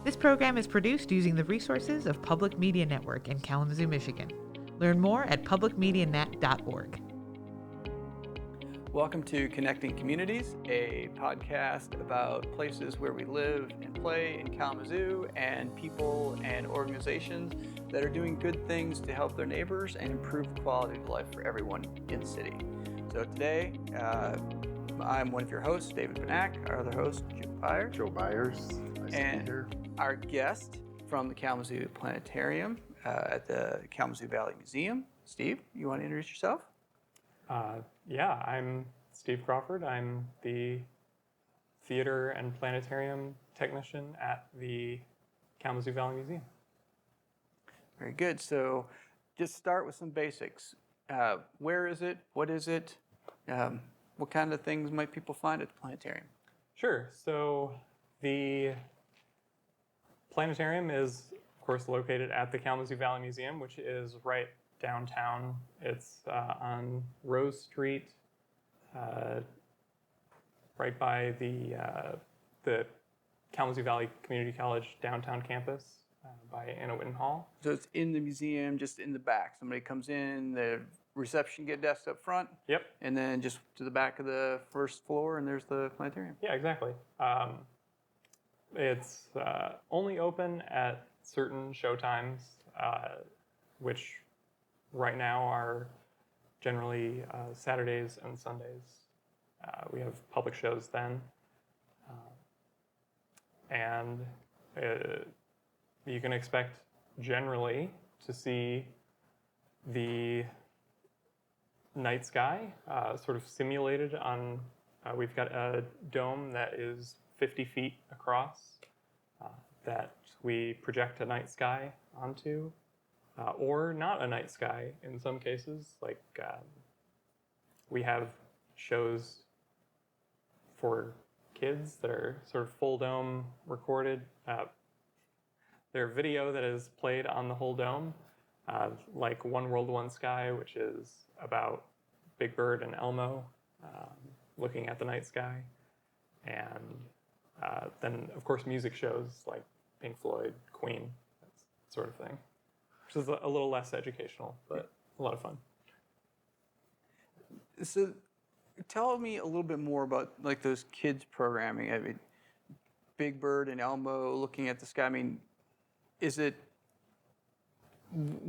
This program is produced using the resources of Public Media Network in Kalamazoo, Michigan. Learn more at publicmedianet.org. Welcome to Connecting Communities, a podcast about places where we live and play in Kalamazoo and people and organizations that are doing good things to help their neighbors and improve the quality of life for everyone in the city. So today, I'm one of your hosts, David Benak, our other host, Joe Byers. Nice to be here. Our guest from the Kalamazoo Planetarium at the Kalamazoo Valley Museum. Steve, you want to introduce yourself? Yeah, I'm Steve Crawford. I'm the theater and planetarium technician at the Kalamazoo Valley Museum. Very good. So just start with some basics. Where is it? What is it? What kind of things might people find at the planetarium? Sure. So the planetarium is, of course, located at the Kalamazoo Valley Museum, which is right downtown. It's on Rose Street, right by the Kalamazoo Valley Community College downtown campus by Anna Whitten Hall. So it's in the museum, just in the back. Somebody comes in, the reception get desk up front. Yep. And then just to the back of the first floor, and there's the planetarium. Yeah, exactly. It's only open at certain show times, which right now are generally Saturdays and Sundays. We have public shows then. And you can expect generally to see the night sky sort of simulated on, we've got a dome that is 50 feet across that we project a night sky onto. Or not a night sky in some cases. Like we have shows for kids that are sort of full dome recorded. Their video that is played on the whole dome, like One World, One Sky, which is about Big Bird and Elmo looking at the night sky. And then, of course, music shows like Pink Floyd, Queen, that sort of thing. Which is a little less educational, but a lot of fun. So tell me a little bit more about like those kids programming. I mean, Big Bird and Elmo looking at the sky. I mean,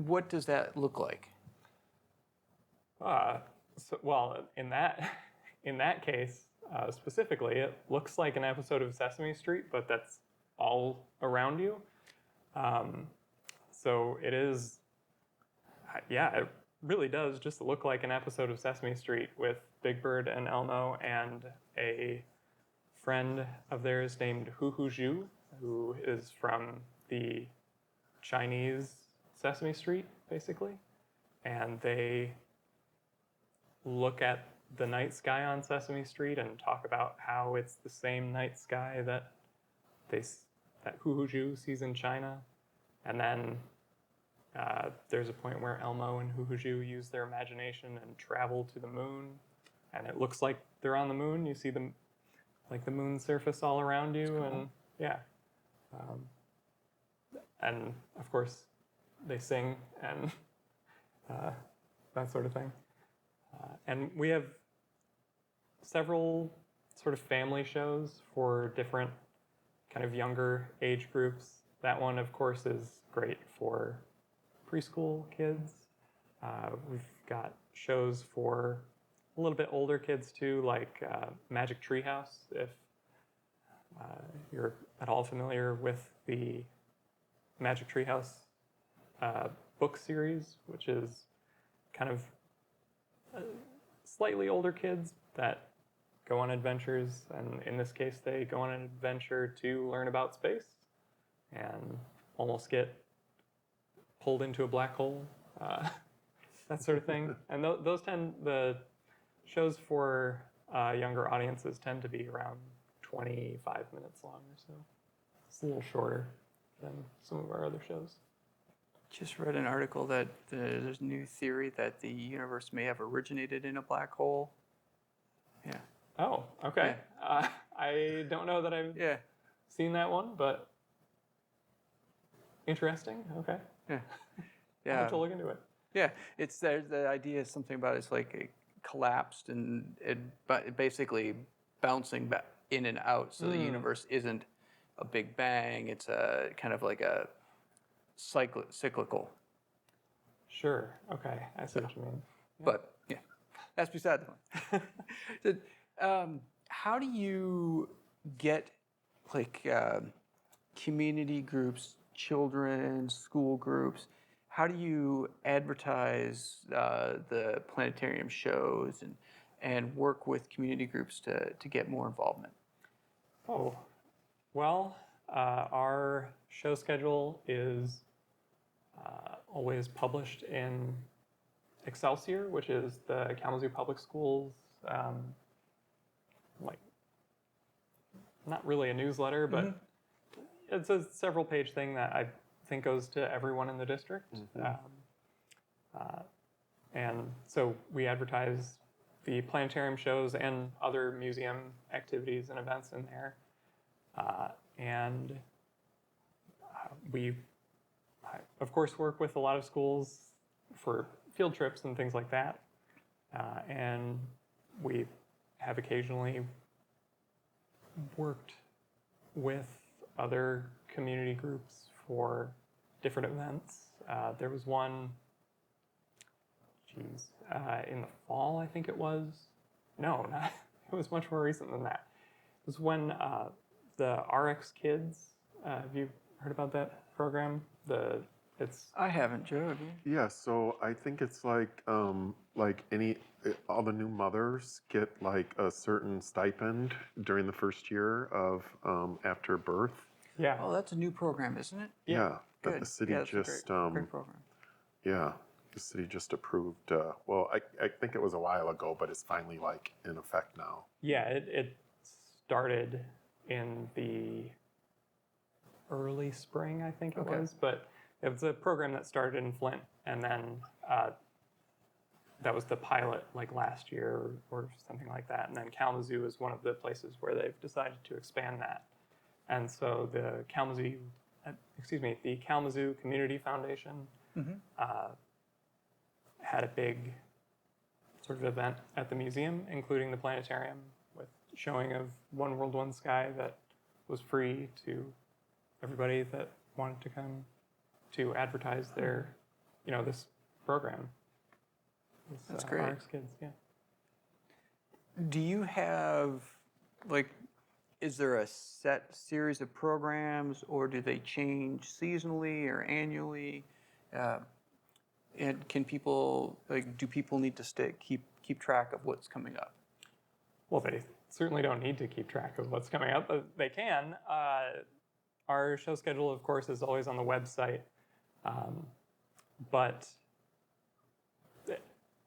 what does that look like? Well, in that case specifically, it looks like an episode of Sesame Street, but that's all around you. So it is, it really does just look like an episode of Sesame Street with Big Bird and Elmo and a friend of theirs named Hu Zhu, who is from the Chinese Sesame Street, basically. And they look at the night sky on Sesame Street and talk about how it's the same night sky that Hu Zhu sees in China. And then there's a point where Elmo and Hu Zhu use their imagination and travel to the moon, and it looks like they're on the moon. You see the moon surface all around you, cool. And yeah. And of course, they sing and that sort of thing. And we have several sort of family shows for different kind of younger age groups. That one, of course, is great for preschool kids. We've got shows for a little bit older kids too, like Magic Treehouse, if you're at all familiar with the Magic Treehouse book series, which is kind of slightly older kids that go on adventures, and in this case they go on an adventure to learn about space and almost get pulled into a black hole, that sort of thing. And the shows for younger audiences tend to be around 25 minutes long or so. It's a little shorter than some of our other shows. Just read an article that there's a new theory that the universe may have originated in a black hole. Yeah. Oh, okay. Yeah. I don't know that I've seen that one, but Interesting. Okay. Yeah. I'll Yeah. have to look into it. Yeah. It's the idea is something about it's like it collapsed and but basically bouncing back in and out. So the universe isn't a big bang. It's a kind of like a cyclical. Sure. Okay. I see what you mean. But yeah, that's beside the point. How do you get like community groups, children, school groups? How do you advertise the planetarium shows and work with community groups to get more involvement? Oh, well, our show schedule is always published in Excelsior, which is the Kalamazoo Public Schools, like, not really a newsletter, but it's a several page thing that I think goes to everyone in the district. And so we advertise the planetarium shows and other museum activities and events in there. And we, of course, work with a lot of schools for field trips and things like that. And we have occasionally worked with other community groups for different events. There was one, in the fall, I think it was. No, not, it was much more recent than that. It was when the RX Kids, have you heard about that program? I haven't, Joe. Have you? Yeah, so I think it's like all the new mothers get like a certain stipend during the first year of after birth. Yeah. Oh, that's a new program, isn't it? Yeah, that Good. the city Yeah, that's a just great program. yeah, the city just approved. Well, I think it was a while ago, but it's finally like in effect now. Yeah, it started in the early spring, I think it was, but it was a program that started in Flint, and then that was the pilot like last year or something like that. And then Kalamazoo is one of the places where they've decided to expand that. And so the Kalamazoo Community Foundation had a big sort of event at the museum, including the planetarium, with showing of One World, One Sky that was free to everybody that wanted to come to advertise their, this program. That's great. RX Kids, yeah. Do you have, like, is there a set series of programs, or do they change seasonally or annually? And can people, do people need to keep track of what's coming up? Well, they certainly don't need to keep track of what's coming up, but they can. Our show schedule, of course, is always on the website, but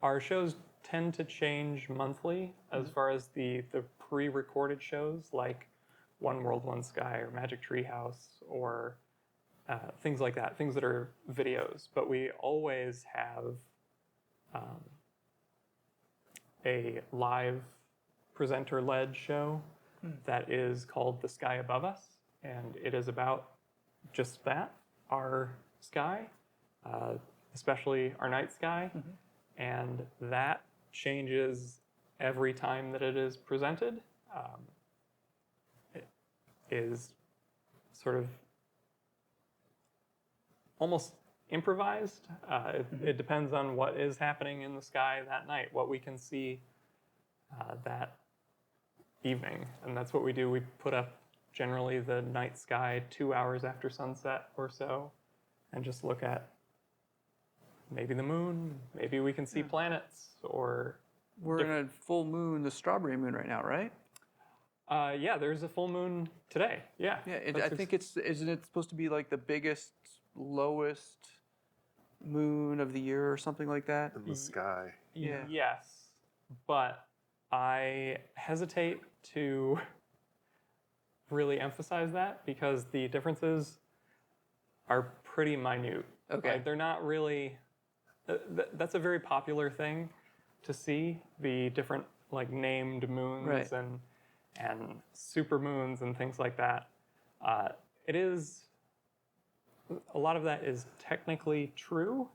our shows tend to change monthly as far as the pre-recorded shows like One World, One Sky or Magic Treehouse or things like that, things that are videos. But we always have a live presenter-led show that is called The Sky Above Us, and it is about just that, our sky, especially our night sky, and that changes every time that it is presented. It is sort of almost improvised. It depends on what is happening in the sky that night, what we can see that evening. And that's what we do. We put up generally the night sky 2 hours after sunset or so and just look at maybe the moon, maybe we can see planets, or... We're in a full moon, the strawberry moon right now, right? Yeah, there's a full moon today. Yeah. Yeah, I think isn't it supposed to be like the biggest, lowest moon of the year or something like that? In the sky. Yeah. Yes, but I hesitate to really emphasize that because the differences are pretty minute. Okay. Like, they're not really... That's a very popular thing to see, the different like named moons and super moons and things like that. It is a lot of that is technically true,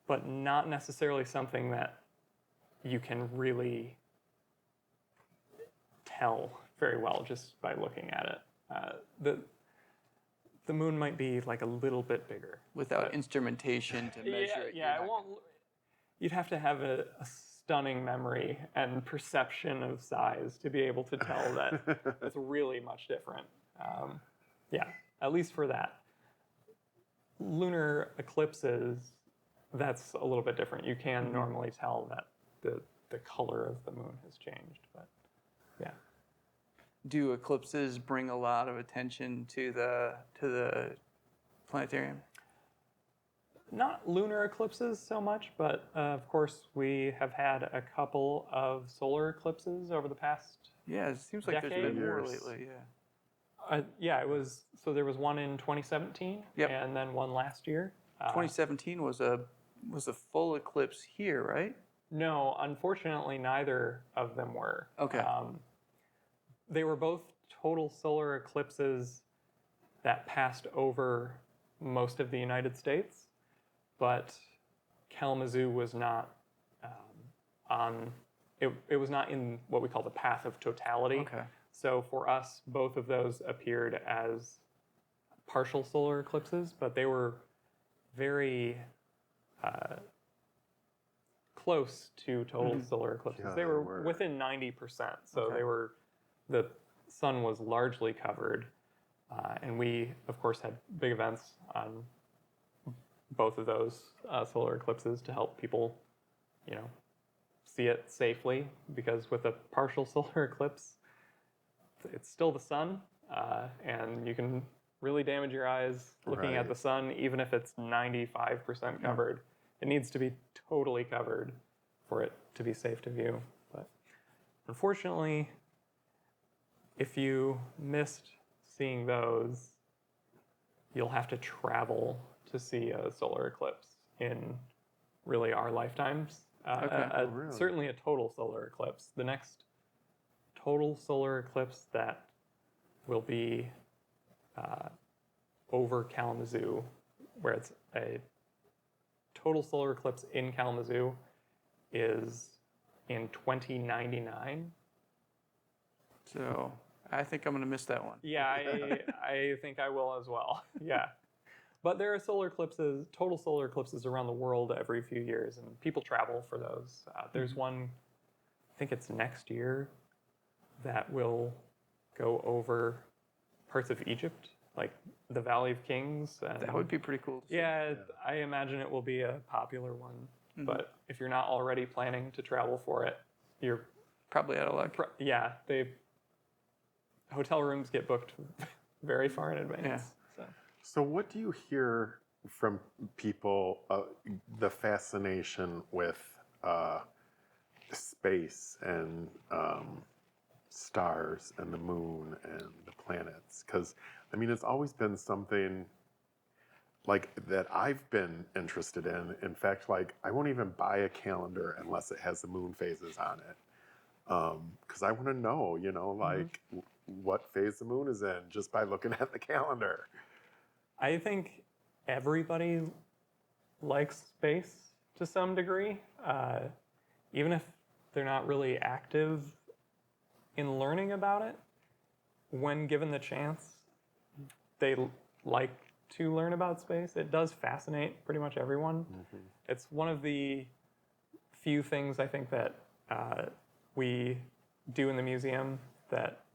but not necessarily something that you can really tell very well just by looking at it. The moon might be like a little bit bigger. Without but- instrumentation to measure it. Yeah, it won't. You'd have to have a stunning memory and perception of size to be able to tell that it's really much different. Yeah, at least for that. Lunar eclipses, that's a little bit different. You can normally tell that the color of the moon has changed, but yeah. Do eclipses bring a lot of attention to the planetarium? Not lunar eclipses so much, but of course we have had a couple of solar eclipses over the past. Yeah, it seems like there's Decade? been more Years. lately. Yeah. Yeah, it was. So there was one in 2017, Yep. and then one last year. 2017 was a full eclipse here, right? No, unfortunately, neither of them were. Okay. They were both total solar eclipses that passed over most of the United States, but Kalamazoo was not it was not in what we call the path of totality. Okay. So for us, both of those appeared as partial solar eclipses, but they were very close to total solar eclipses. Yeah, they they were were. within 90%. So Okay. the sun was largely covered. And we, of course, had big events on both of those solar eclipses to help people, see it safely. Because with a partial solar eclipse, it's still the sun, and you can really damage your eyes looking at Right. the sun, even if it's 95% covered. It needs to be totally covered for it to be safe to view. But unfortunately, if you missed seeing those, you'll have to travel to see a solar eclipse in really our lifetimes. Okay. Really? Certainly a total solar eclipse. The next total solar eclipse that will be over Kalamazoo, where it's a total solar eclipse in Kalamazoo, is in 2099. So I think I'm going to miss that one. Yeah, I think I will as well. Yeah. But there are total solar eclipses around the world every few years, and people travel for those. There's one, I think it's next year, that will go over parts of Egypt, like the Valley of Kings. And That would be pretty cool to see. yeah, I imagine it will be a popular one. But if you're not already planning to travel for it, you're Probably out of luck. yeah, hotel rooms get booked very far in advance. Yeah. So. So, what do you hear from people? The fascination with space and stars and the moon and the planets, because I mean, it's always been something like that I've been interested in. In fact, like I won't even buy a calendar unless it has the moon phases on it, because I want to know, like what phase the moon is in just by looking at the calendar. I think everybody likes space to some degree, even if they're not really active in learning about it. When given the chance, they like to learn about space. It does fascinate pretty much everyone. It's one of the few things I think that we do in the museum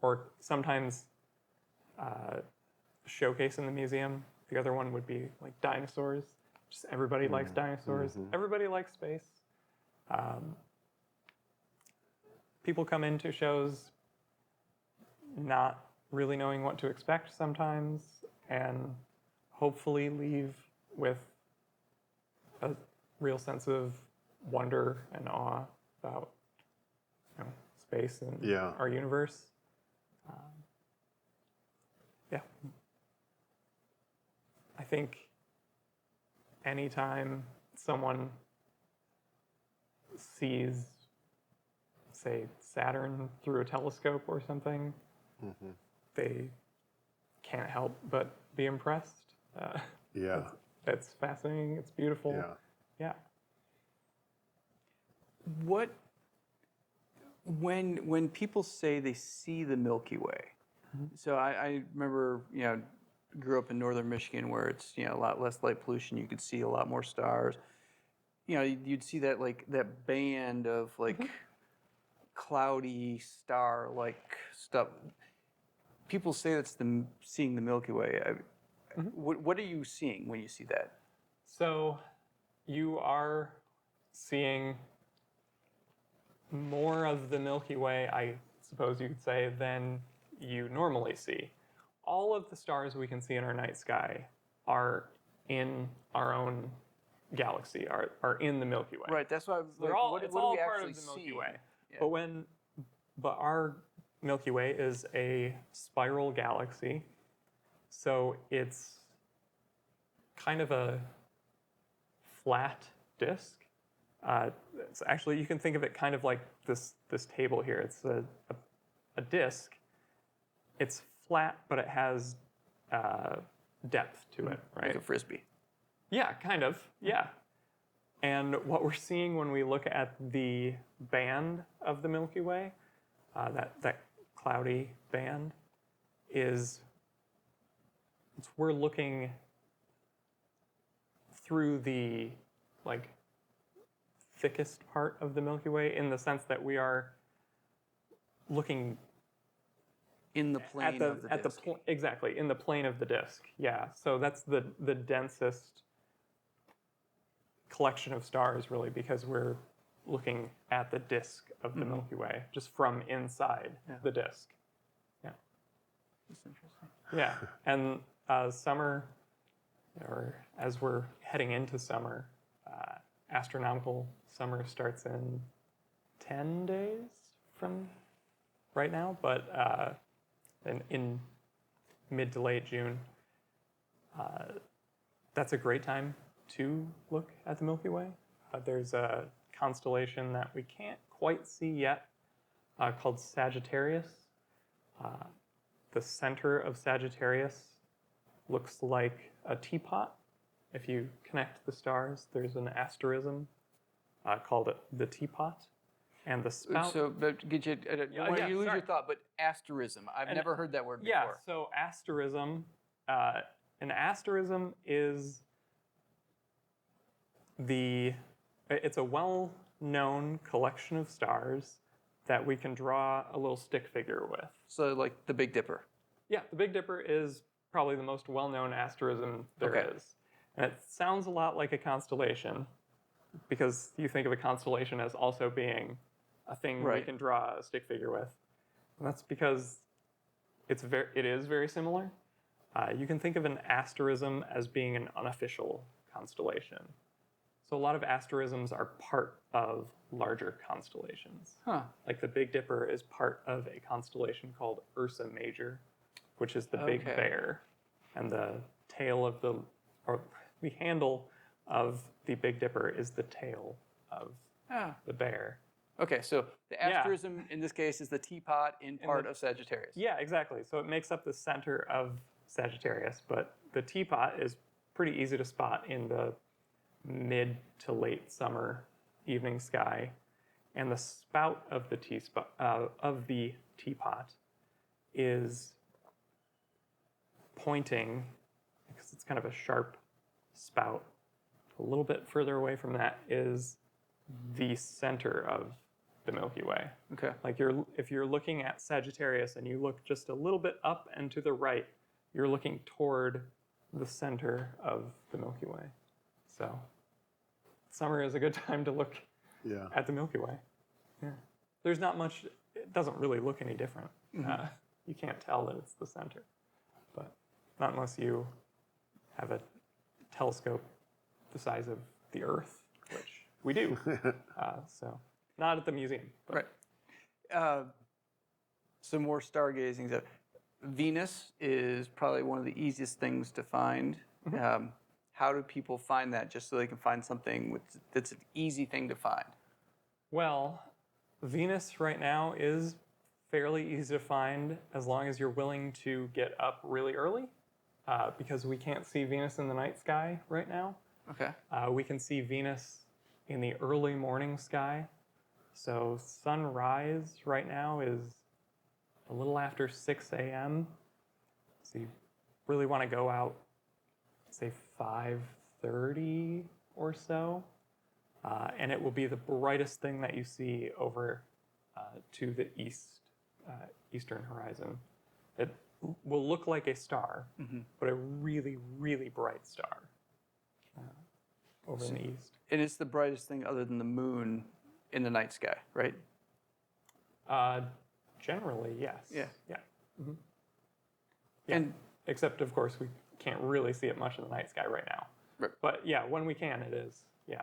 or sometimes showcase in the museum. The other one would be like dinosaurs. Just everybody likes dinosaurs. Everybody likes space. People come into shows not really knowing what to expect sometimes, and hopefully leave with a real sense of wonder and awe about space and our universe. Yeah. I think anytime someone sees, say, Saturn through a telescope or something, they can't help but be impressed. Yeah. It's fascinating. It's beautiful. Yeah. Yeah. What when people say they see the Milky Way, so I remember, grew up in northern Michigan where it's, a lot less light pollution. You could see a lot more stars. You'd see that that band of cloudy star stuff. People say that's seeing the Milky Way. What are you seeing when you see that? So you are seeing more of the Milky Way, I suppose you could say, than you normally see. All of the stars we can see in our night sky are in our own galaxy, are in the Milky Way. Right. That's why They're all, what it's do all we part actually of the Milky see? Way. Yeah. But our Milky Way is a spiral galaxy, so it's kind of a flat disk. It's actually, you can think of it kind of like this table here. It's a disk. It's flat, but it has depth to it, right? Like a frisbee. Yeah, kind of. Yeah. And what we're seeing when we look at the band of the Milky Way, that cloudy band, we're looking through the thickest part of the Milky Way, in the sense that we are looking In the plane of the disk. exactly, in the plane of the disk. Yeah. So that's the densest collection of stars, really, because we're looking at the disk of the Milky Way just from inside the disk. Yeah. That's interesting. Yeah. And summer, or as we're heading into summer, astronomical summer starts in 10 days from right now, but in mid to late June, that's a great time to look at the Milky Way. There's a constellation that we can't quite see yet called Sagittarius. The center of Sagittarius looks like a teapot. If you connect the stars, there's an asterism called the teapot. And the spout... So, but get you, you lose your thought, but asterism. I've never heard that word before. Yeah, so asterism, an asterism is it's a well-known collection of stars that we can draw a little stick figure with. So like the Big Dipper. Yeah, the Big Dipper is probably the most well-known asterism there is. And it sounds a lot like a constellation, because you think of a constellation as also being a thing we can draw a stick figure with. And that's because it is very similar. You can think of an asterism as being an unofficial constellation. So a lot of asterisms are part of larger constellations. Like the Big Dipper is part of a constellation called Ursa Major, which is the Big Bear. And the tail of the handle of the Big Dipper is the tail of the bear. Okay, so the asterism in this case is the teapot in part of Sagittarius. Yeah, exactly. So it makes up the center of Sagittarius, but the teapot is pretty easy to spot in the mid to late summer evening sky, and the spout of the teapot is pointing, because it's kind of a sharp spout. A little bit further away from that is the center of the Milky Way. Okay. Like if you're looking at Sagittarius and you look just a little bit up and to the right, you're looking toward the center of the Milky Way. So summer is a good time to look at the Milky Way. Yeah. There's not much, it doesn't really look any different. You can't tell that it's the center, but not unless you have a telescope the size of the Earth, which we do. So not at the museum. But. Right. Some more stargazing. So Venus is probably one of the easiest things to find. How do people find that, just so they can find something that's an easy thing to find? Well, Venus right now is fairly easy to find as long as you're willing to get up really early. because we can't see Venus in the night sky right now. Okay. We can see Venus in the early morning sky. So sunrise right now is a little after 6 a.m. So you really want to go out, say 5:30 or so, and it will be the brightest thing that you see over to the eastern horizon. It will look like a star, but a really, really bright star over in the east. And it's the brightest thing other than the moon in the night sky, right? Generally, yes. Yeah. Yeah. Yeah. And except, of course, we can't really see it much in the night sky right now. Right. But yeah, when we can, it is. Yeah.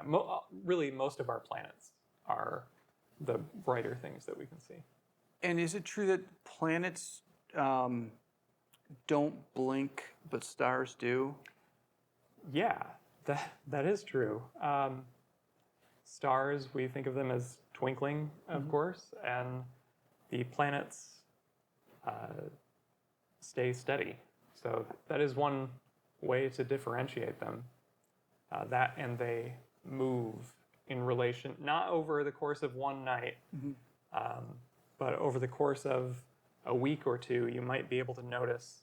Really, most of our planets are the brighter things that we can see. And is it true that planets don't blink, but stars do? Yeah, that is true. Stars, we think of them as twinkling, of course, and the planets stay steady. So that is one way to differentiate them. That and they move in relation, not over the course of one night, but over the course of a week or two, you might be able to notice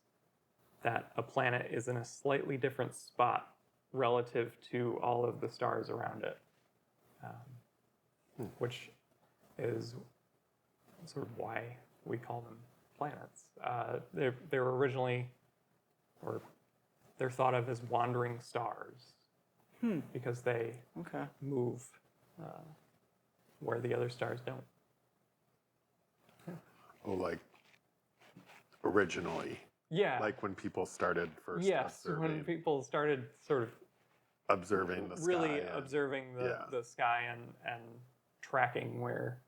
that a planet is in a slightly different spot relative to all of the stars around it, which is sort of why we call them planets. They were originally, or they're thought of as wandering stars because they move where the other stars don't. Oh, like originally. Yeah. Like when people started first Yes, observing, when people started sort of observing the sky. really and- observing the sky and tracking where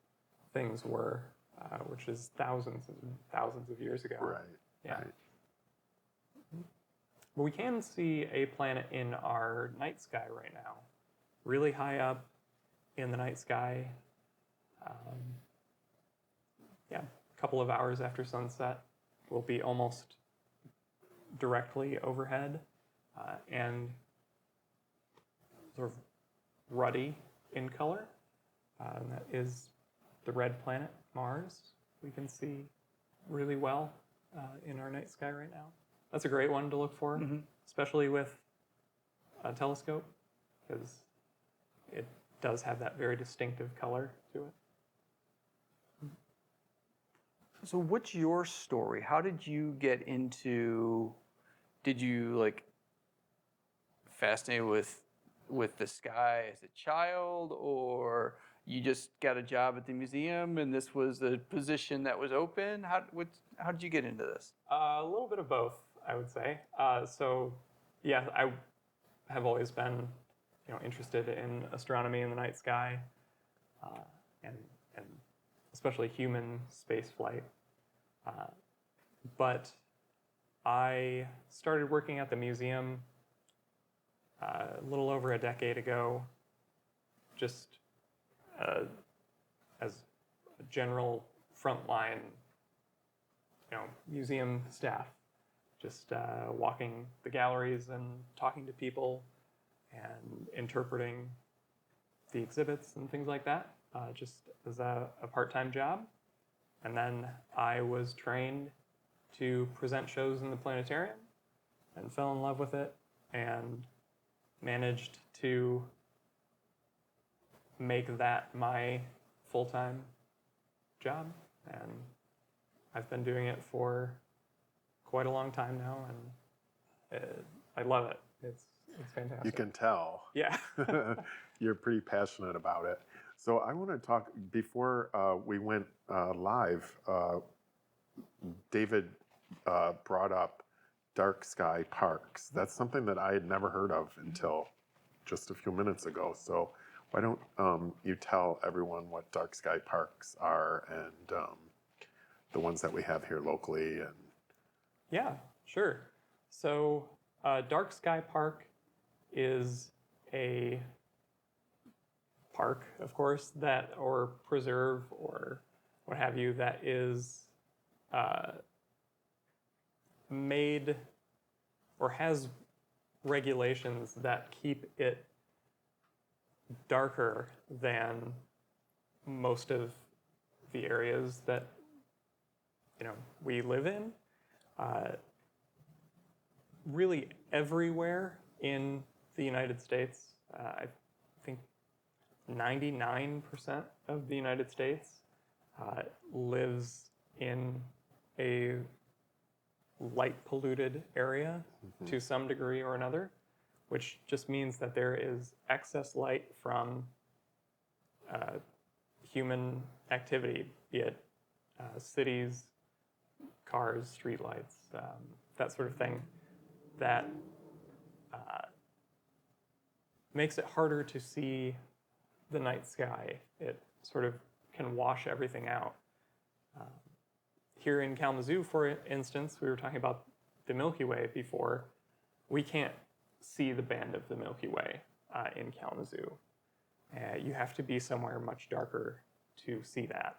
things were, which is thousands and thousands of years ago. Right. Yeah. Right. But we can see a planet in our night sky right now, really high up in the night sky. A couple of hours after sunset, will be almost directly overhead and sort of ruddy in color. And that is the red planet, Mars. We can see really well in our night sky right now. That's a great one to look for, especially with a telescope, because it does have that very distinctive color to it. So what's your story? How did you get into, did you like fascinated with the sky as a child, or you just got a job at the museum and this was a position that was open? How did you get into this? A little bit of both, I would say. So, yeah, I have always been, interested in astronomy and the night sky, and especially human space flight. But I started working at the museum a little over a decade ago, just as a general frontline, museum staff, just walking the galleries and talking to people and interpreting the exhibits and things like that, just as a part-time job. And then I was trained to present shows in the planetarium and fell in love with it and managed to make that my full-time job. And I've been doing it for quite a long time now, and I love it. It's fantastic. You can tell. Yeah. You're pretty passionate about it. So I want to talk, before we went live, David brought up dark sky parks. That's something that I had never heard of until just a few minutes ago. So why don't you tell everyone what dark sky parks are and the ones that we have here locally? And Yeah, sure. So Dark Sky Park is a park, of course, or preserve or what have you, that is made or has regulations that keep it darker than most of the areas that we live in. Really everywhere in the United States, I think 99% of the United States lives in a light polluted area to some degree or another, which just means that there is excess light from human activity, be it cities, cars, streetlights, that sort of thing, that makes it harder to see the night sky. It sort of can wash everything out. Here in Kalamazoo, for instance, we were talking about the Milky Way before. We can't see the band of the Milky Way in Kalamazoo. You have to be somewhere much darker to see that.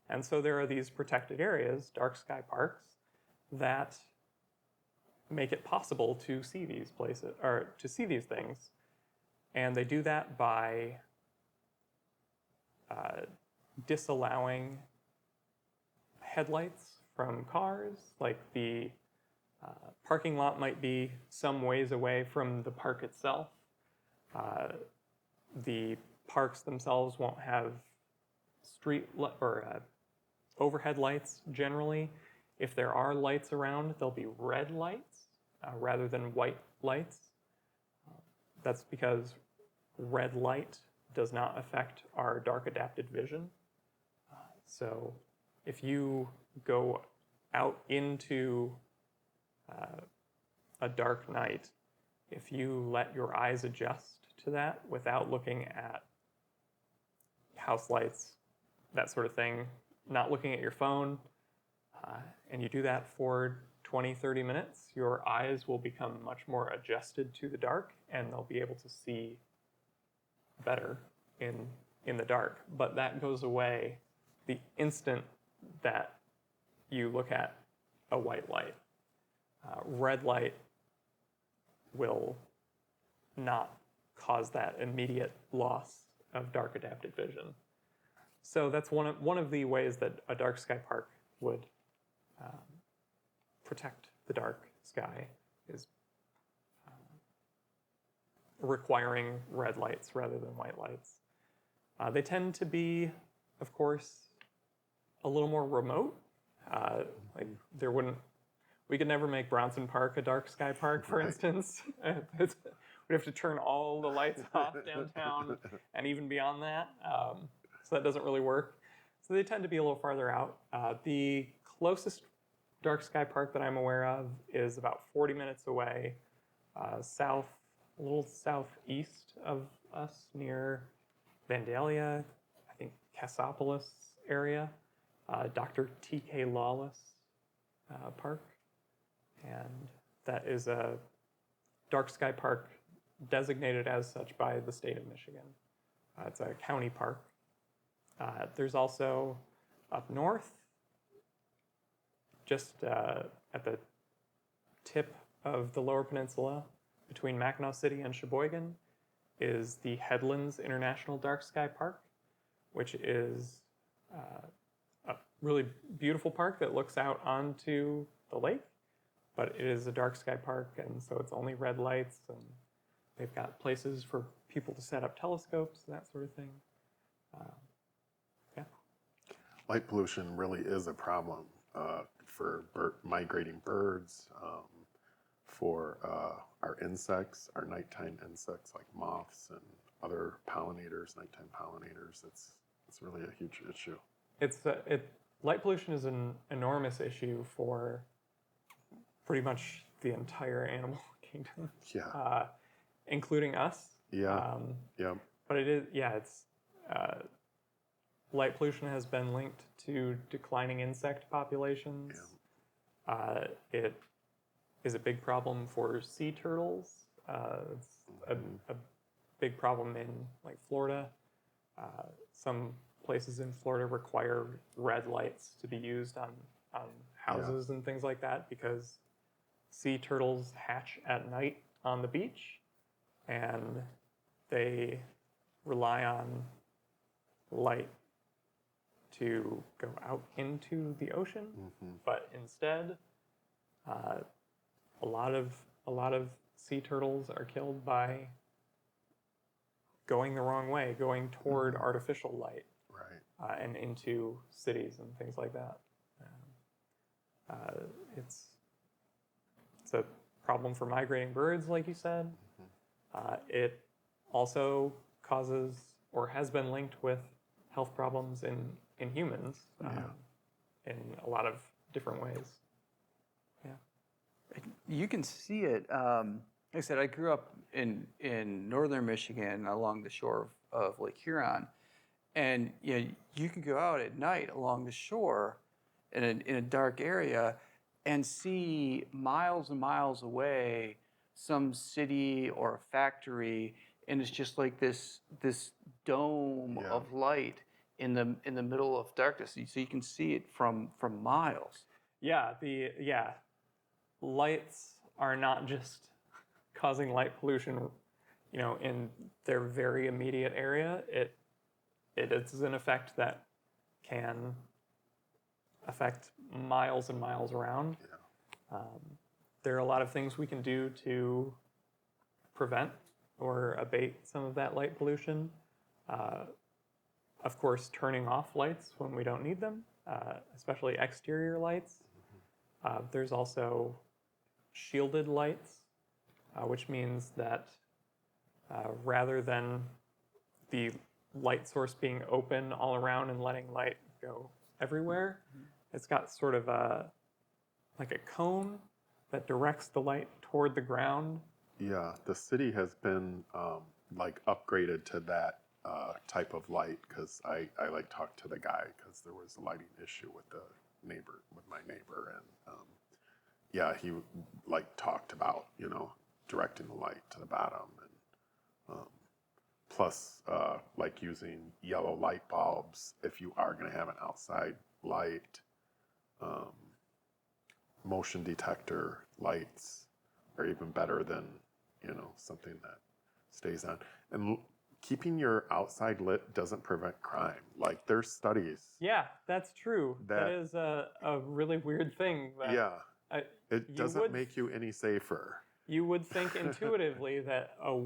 And so there are these protected areas, dark sky parks, that make it possible to see these places, or to see these things. And they do that by disallowing headlights from cars. Like the parking lot might be some ways away from the park itself. The parks themselves won't have overhead lights generally. If there are lights around, they'll be red lights rather than white lights. That's because red light does not affect our dark adapted vision. So if you go out into a dark night, if you let your eyes adjust to that without looking at house lights, that sort of thing, not looking at your phone, and you do that for 20, 30 minutes, your eyes will become much more adjusted to the dark, and they'll be able to see better in the dark. But that goes away the instant that you look at a white light. Red light will not cause that immediate loss of dark adapted vision. So that's one of the ways that a dark sky park would protect the dark sky, is requiring red lights rather than white lights. They tend to be, of course, a little more remote. We could never make Bronson Park a dark sky park, for instance. We'd have to turn all the lights off downtown and even beyond that. So that doesn't really work. So they tend to be a little farther out. The closest dark sky park that I'm aware of is about 40 minutes away, a little southeast of us, near Vandalia, I think Cassopolis area, Dr. T.K. Lawless Park. And that is a dark sky park designated as such by the state of Michigan. It's a county park. There's also up north, just at the tip of the Lower Peninsula between Mackinac City and Sheboygan, is the Headlands International Dark Sky Park, which is a really beautiful park that looks out onto the lake, but it is a dark sky park, and so it's only red lights, and they've got places for people to set up telescopes and that sort of thing. Light pollution really is a problem for migrating birds, for our insects, our nighttime insects like moths and other pollinators, nighttime pollinators. It's really a huge issue. Light pollution is an enormous issue for pretty much the entire animal kingdom, including us. But it is, light pollution has been linked to declining insect populations. It is a big problem for sea turtles. It's a big problem in like Florida. Some places in Florida require red lights to be used on houses and things like that, because sea turtles hatch at night on the beach, and they rely on light to go out into the ocean. But instead, a lot of sea turtles are killed by going the wrong way, going toward artificial light, Right. and into cities and things like that. It's a problem for migrating birds, like you said. It also causes or has been linked with health problems in humans in a lot of different ways. You can see it. Like I said, I grew up in northern Michigan along the shore of Lake Huron, and you can go out at night along the shore in a dark area and see miles and miles away some city or a factory, and it's just like this dome of light in the middle of darkness. So you can see it from miles. Lights are not just causing light pollution, in their very immediate area. It is an effect that can affect miles and miles around. There are a lot of things we can do to prevent or abate some of that light pollution. Of course, turning off lights when we don't need them, especially exterior lights. There's also shielded lights, which means that rather than the light source being open all around and letting light go everywhere, it's got sort of like a cone that directs the light toward the ground. Yeah, the city has been like upgraded to that type of light, because I like talked to the guy because there was a lighting issue with my neighbor, and he like talked about directing the light to the bottom, and plus like using yellow light bulbs if you are going to have an outside light. Motion detector lights are even better than something that stays on. And keeping your outside lit doesn't prevent crime. Like, there's studies. Yeah, that's true. That is a really weird thing. It doesn't make you any safer. You would think intuitively that a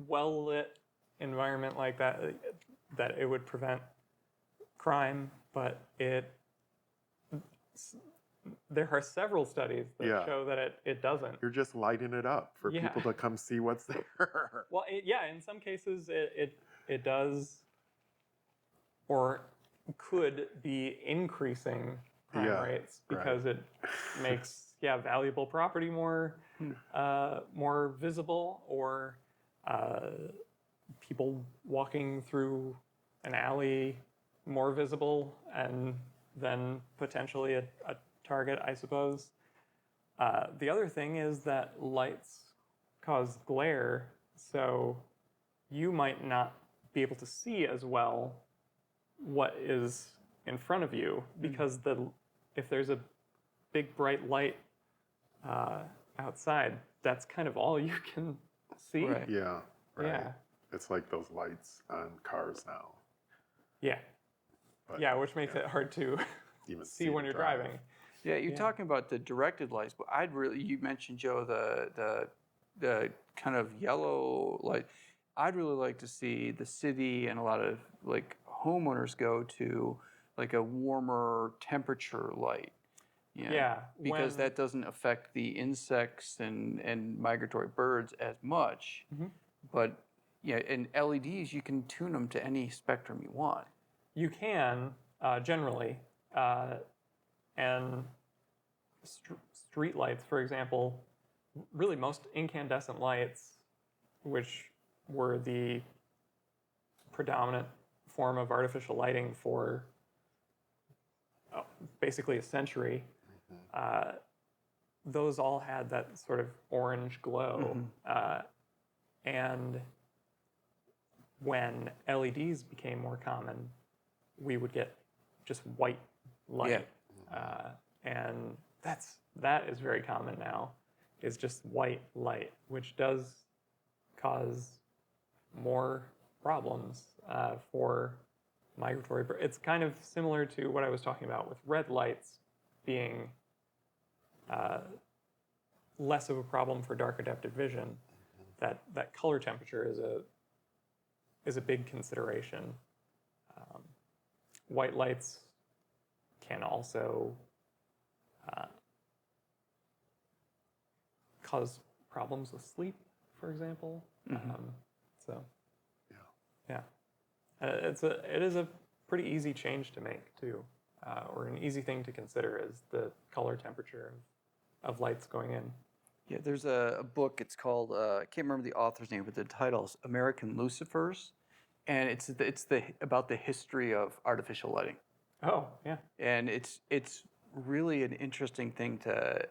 well-lit environment like that it would prevent crime, but there are several studies that show that it doesn't. You're just lighting it up for people to come see what's there. Well, in some cases it does, or could be increasing crime rates because it makes valuable property more visible, or people walking through an alley more visible, and then potentially a target, I suppose. The other thing is that lights cause glare, so you might not be able to see as well what is in front of you, because if there's a big bright light outside, that's kind of all you can see. Right. Yeah, right. Yeah. It's like those lights on cars now. Yeah. But, which makes it hard to even see when you're driving. Yeah, you're talking about the directed lights, but you mentioned, Joe, the kind of yellow light. I'd really like to see the city and a lot of like homeowners go to like a warmer temperature light. Because that doesn't affect the insects and migratory birds as much. But in LEDs, you can tune them to any spectrum you want. You can, generally. And street lights, for example, really most incandescent lights, which were the predominant form of artificial lighting for basically a century, those all had that sort of orange glow. And when LEDs became more common, we would get just white light. And that is very common now. is just white light, which does cause more problems for migratory birds. It's kind of similar to what I was talking about with red lights being less of a problem for dark adaptive vision. That color temperature is a big consideration. White lights can also cause problems with sleep, for example. So, yeah, it is a pretty easy change to make too, or an easy thing to consider is the color temperature of lights going in. Yeah, there's a book. It's called I can't remember the author's name, but the title's American Lucifers, and it's about the history of artificial lighting. Oh, yeah. And it's really an interesting thing to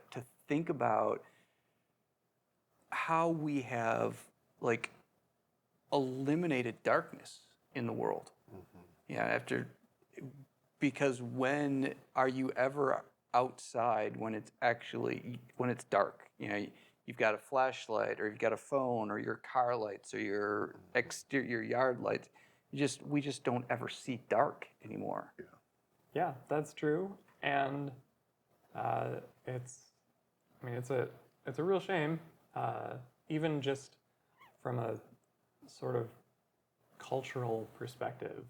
think about how we have like eliminated darkness in the world. Yeah, because when are you ever outside when it's dark? You know, you've got a flashlight, or you've got a phone, or your car lights, or your exterior yard lights. We just don't ever see dark anymore. Yeah, that's true, and it's a real shame, even just from a sort of cultural perspective.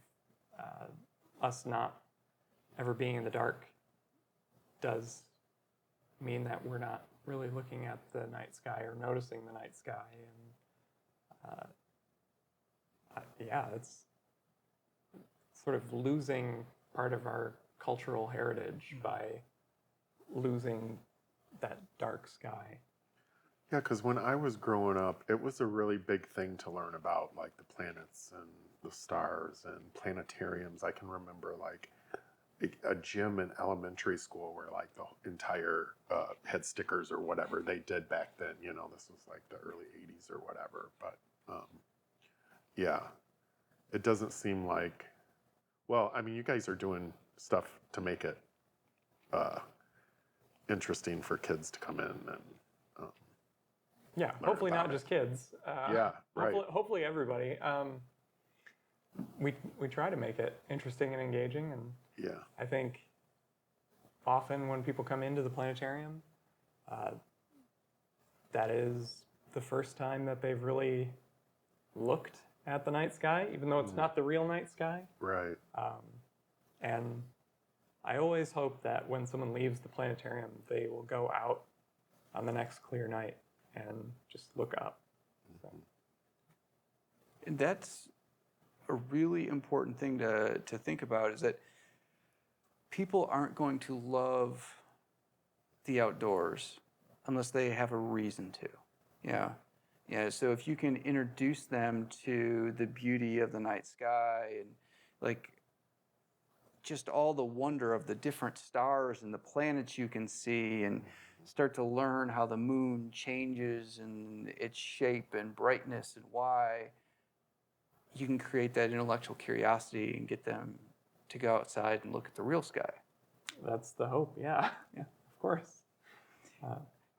Us not ever being in the dark does mean that we're not really looking at the night sky or noticing the night sky, and yeah, it's sort of losing part of our cultural heritage by losing that dark sky. Yeah, because when I was growing up, it was a really big thing to learn about, like the planets and the stars and planetariums. I can remember like a gym in elementary school where like the entire had stickers or whatever they did back then. You know, this was like the early 80s or whatever. But yeah, it doesn't seem like, well, I mean, you guys are doing stuff to make it interesting for kids to come in and yeah, hopefully not just kids. Yeah, right. Hopefully everybody. We try to make it interesting and engaging, and Yeah. I think often when people come into the planetarium, that is the first time that they've really looked at the night sky, even though it's not the real night sky. Right. And I always hope that when someone leaves the planetarium, they will go out on the next clear night and just look up. So. And that's a really important thing to think about, is that people aren't going to love the outdoors unless they have a reason to. Yeah. Yeah. So if you can introduce them to the beauty of the night sky and like just all the wonder of the different stars and the planets you can see, and start to learn how the moon changes and its shape and brightness and why, you can create that intellectual curiosity and get them to go outside and look at the real sky. That's the hope, yeah, of course.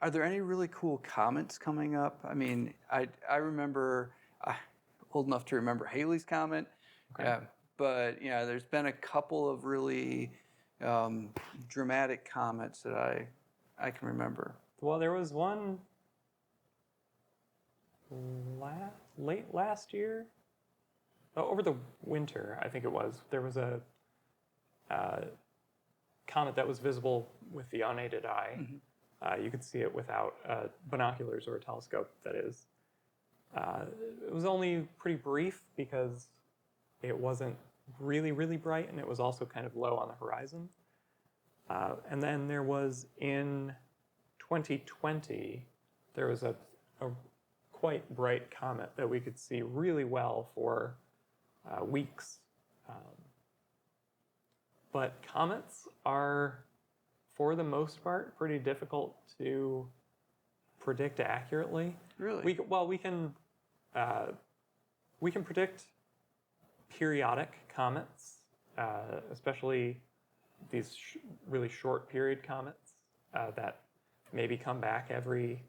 Are there any really cool comments coming up? I mean, I remember, old enough to remember Halley's Comet, but yeah, there's been a couple of really dramatic comets that I can remember. Well, there was one late last year, over the winter, I think it was. There was a comet that was visible with the unaided eye. You could see it without binoculars or a telescope, that is. It was only pretty brief because it wasn't really, really bright, and it was also kind of low on the horizon. And then there was, in 2020, there was a quite bright comet that we could see really well for weeks. But comets are, for the most part, pretty difficult to predict accurately. Really? We can predict periodic comets, especially these really short period comets that maybe come back every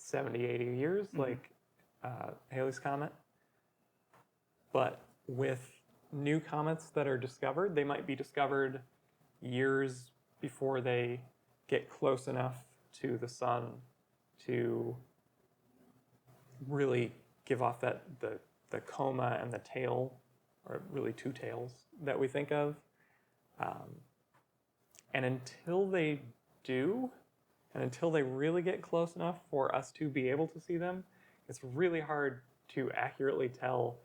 70, 80 years, like Halley's Comet. But with new comets that are discovered, they might be discovered years before they get close enough to the sun to really give off the coma and the tail, or really two tails that we think of. And until they do, and until they really get close enough for us to be able to see them, it's really hard to accurately tell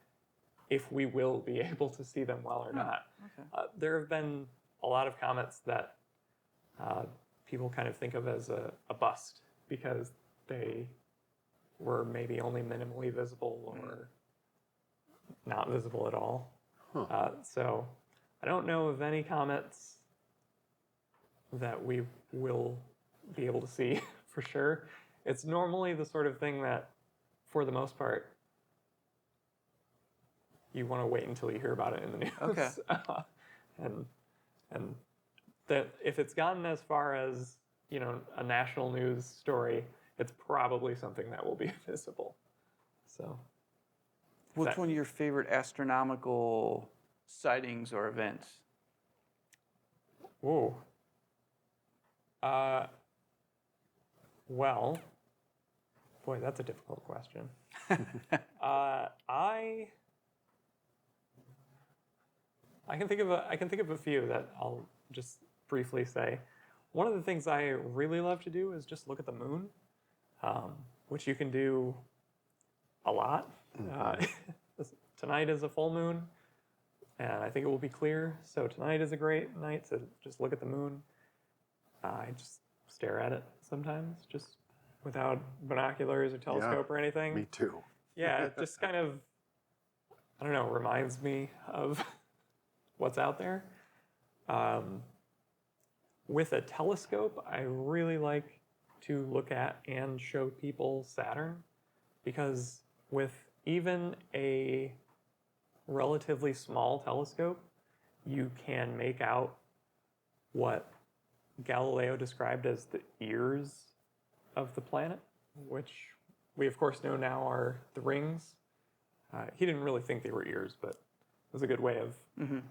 if we will be able to see them well or not. Okay. There have been a lot of comets that people kind of think of as a bust because they were maybe only minimally visible or not visible at all. Huh. So I don't know of any comets that we will be able to see for sure. It's normally the sort of thing that, for the most part, you want to wait until you hear about it in the news. Okay. And that if it's gotten as far as, you know, a national news story, it's probably something that will be visible. So, What's one of your favorite astronomical sightings or events? whoa. Well, boy, that's a difficult question. I can think of a few that I'll just briefly say. One of the things I really love to do is just look at the moon, which you can do a lot. Tonight is a full moon, and I think it will be clear. So tonight is a great night to just look at the moon. I just stare at it sometimes, just without binoculars or telescope or anything. Me too. Yeah, it just kind of, I don't know, reminds me of what's out there. With a telescope, I really like to look at and show people Saturn, because with even a relatively small telescope, you can make out what Galileo described as the ears of the planet, which we of course know now are the rings. He didn't really think they were ears, but it was a good way of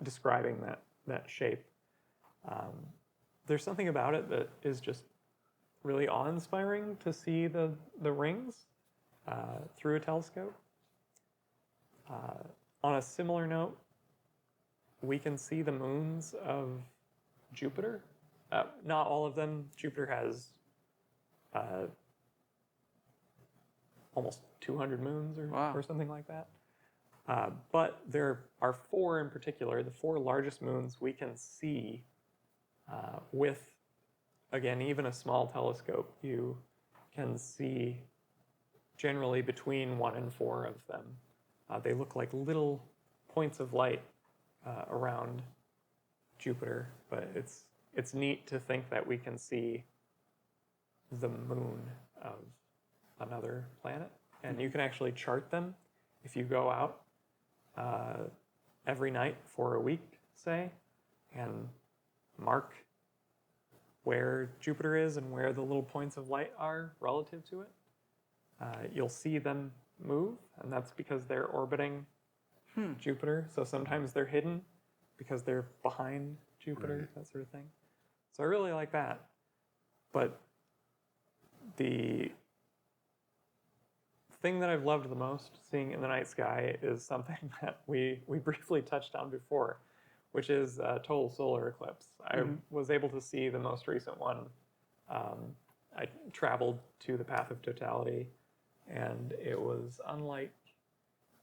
describing that shape. There's something about it that is just really awe-inspiring to see the rings through a telescope. On a similar note, we can see the moons of Jupiter. Not all of them. Jupiter has almost 200 moons or something like that. But there are 4 in particular, the 4 largest moons we can see with, again, even a small telescope. You can see generally between 1 and 4 of them. They look like little points of light around Jupiter, but it's neat to think that we can see the moon of another planet, and you can actually chart them if you go out every night for a week, say, and mark where Jupiter is and where the little points of light are relative to it. You'll see them move, and that's because they're orbiting Jupiter. So sometimes they're hidden because they're behind Jupiter, that sort of thing. So I really like that. But the thing that I've loved the most seeing in the night sky is something that we briefly touched on before, which is a total solar eclipse. I was able to see the most recent one. I traveled to the Path of Totality, and it was unlike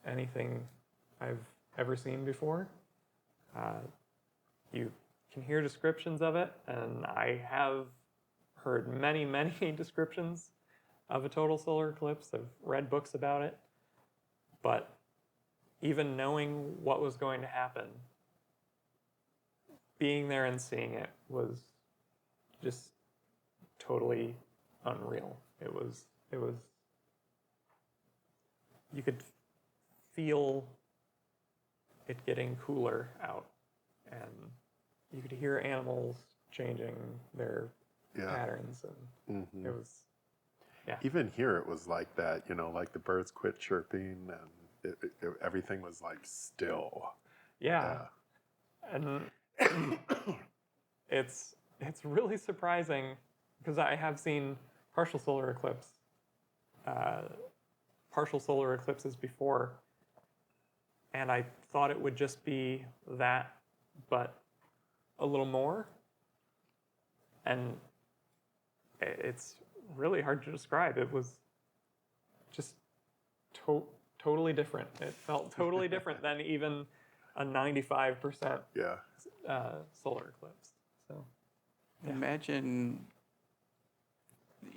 anything I've ever seen before. You can hear descriptions of it, and I have heard many, many descriptions of a total solar eclipse. I've read books about it, but even knowing what was going to happen, being there and seeing it was just totally unreal. It was, you could feel it getting cooler out, and you could hear animals changing their patterns, and Even here, it was like that. Like the birds quit chirping, and everything was like still. Yeah. And it's really surprising because I have seen partial solar eclipses before, and I thought it would just be that, but a little more. And it's really hard to describe. It was just totally different. It felt totally different than even a 95% solar eclipse. So imagine,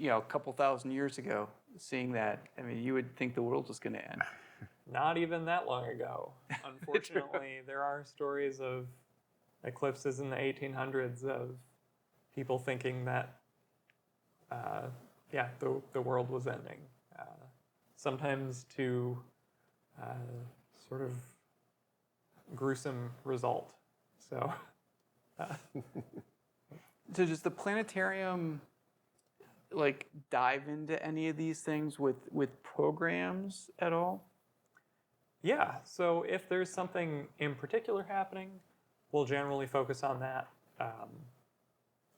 a couple thousand years ago, seeing that. I mean, you would think the world was going to end. Not even that long ago. Unfortunately, there are stories of eclipses in the 1800s of people thinking that, the world was ending. Sometimes to sort of gruesome result. So, So does the planetarium dive into any of these things with programs at all? yeah. So if there's something in particular happening, we'll generally focus on that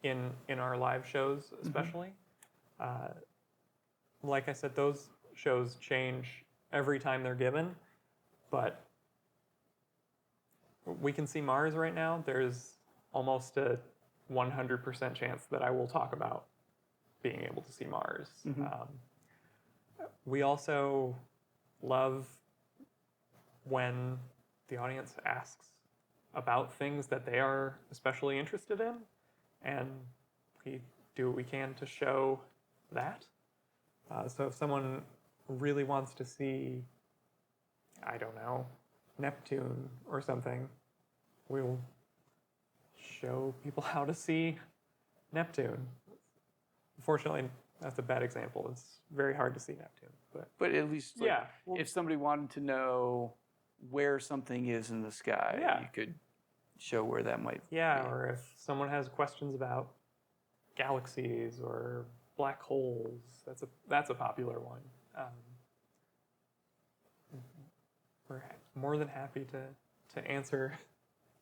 in our live shows, especially. Like I said, those shows change every time they're given, but we can see Mars right now. There's almost a 100% chance that I will talk about being able to see Mars. We also love when the audience asks about things that they are especially interested in, and we do what we can to show that. So if someone really wants to see, I don't know, Neptune or something, we'll show people how to see Neptune. Unfortunately, that's a bad example. It's very hard to see Neptune. But at least, if somebody wanted to know where something is in the sky, you could show where that might be. Or if someone has questions about galaxies or black holes, that's a popular one. We're more than happy to answer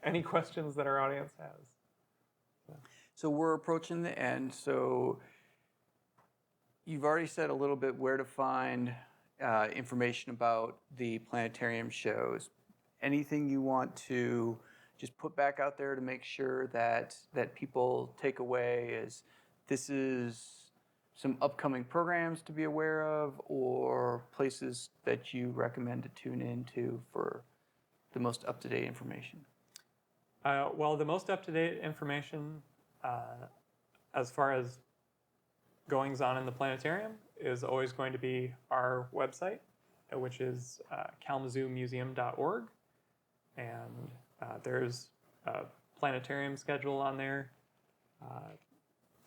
any questions that our audience has. So we're approaching the end. So you've already said a little bit where to find information about the planetarium shows. Anything you want to just put back out there to make sure that people take away is this is some upcoming programs to be aware of, or places that you recommend to tune into for the most up-to-date information? Well, the most up-to-date information as far as goings-on in the planetarium is always going to be our website, which is kalamazoomuseum.org. And there's a planetarium schedule on there.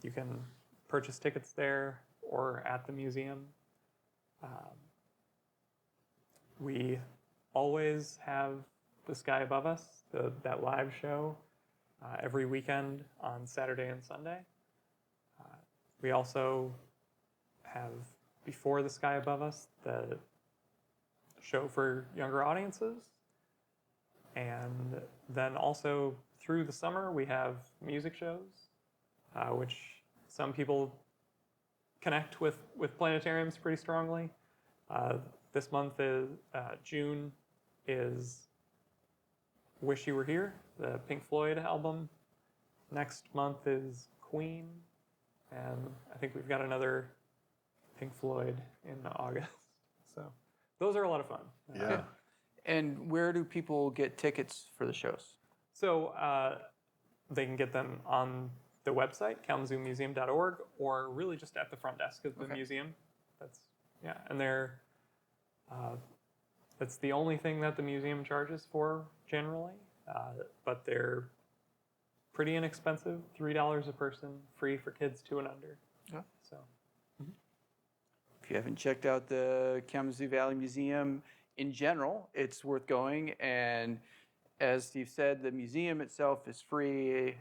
You can purchase tickets there or at the museum. We always have The Sky Above Us, that live show, every weekend on Saturday and Sunday. We also have Before the Sky Above Us, the show for younger audiences. And then also through the summer, we have music shows, which some people connect with planetariums pretty strongly. This month is June is Wish You Were Here, the Pink Floyd album. Next month is Queen, and I think we've got another Pink Floyd in August. So those are a lot of fun. Yeah. And where do people get tickets for the shows? So they can get them on the website, kalamazoomuseum.org, or really just at the front desk of the museum. And they're that's the only thing that the museum charges for generally, but they're pretty inexpensive, $3 a person, free for kids 2 and under. Yeah. So if you haven't checked out the Kalamazoo Valley Museum in general, it's worth going. And as Steve said, the museum itself is free.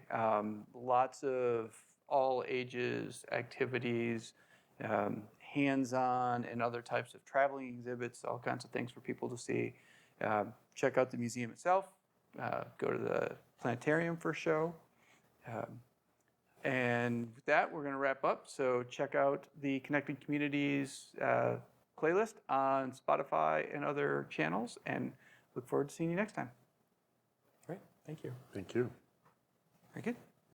Lots of all ages activities, hands-on and other types of traveling exhibits, all kinds of things for people to see. Check out the museum itself. Go to the Planetarium for a show. And with that, we're going to wrap up. So check out the Connecting Communities playlist on Spotify and other channels, and look forward to seeing you next time. Great. Thank you. Thank you. Very good.